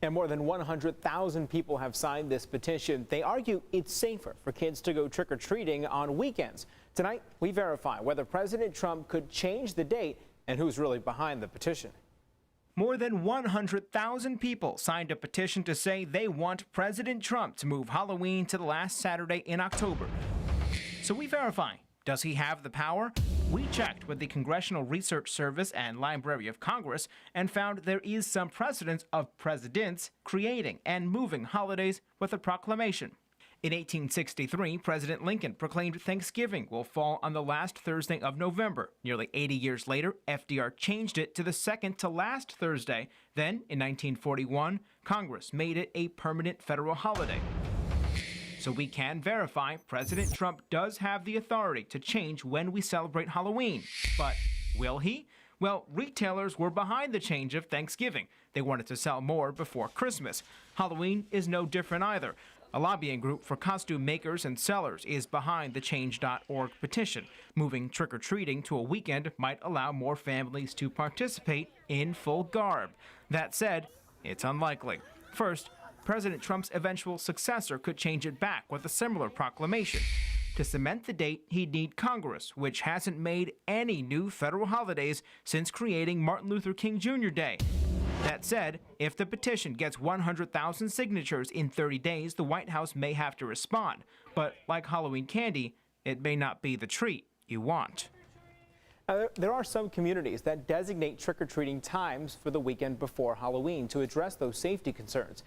And more than 100,000 people have signed this petition. They argue it's safer for kids to go trick-or-treating on weekends. Tonight, we verify whether President Trump could change the date and who's really behind the petition. More than 100,000 people signed a petition to say they want President Trump to move Halloween to the last Saturday in October. So we verify, does he have the power? We checked with the Congressional Research Service and Library of Congress and found there is some precedence of presidents creating and moving holidays with a proclamation. In 1863, President Lincoln proclaimed Thanksgiving will fall on the last Thursday of November. Nearly 80 years later, FDR changed it to the second to last Thursday. Then, in 1941, Congress made it a permanent federal holiday. So we can verify President Trump does have the authority to change when we celebrate Halloween. But will he? Well, retailers were behind the change of Thanksgiving. They wanted to sell more before Christmas. Halloween is no different either. A lobbying group for costume makers and sellers is behind the Change.org petition. Moving trick-or-treating to a weekend might allow more families to participate in full garb. That said, it's unlikely. First, President Trump's eventual successor could change it back with a similar proclamation. To cement the date, he'd need Congress, which hasn't made any new federal holidays since creating Martin Luther King Jr. Day. That said, if the petition gets 100,000 signatures in 30 days, the White House may have to respond. But like Halloween candy, it may not be the treat you want. There are some communities that designate trick-or-treating times for the weekend before Halloween to address those safety concerns.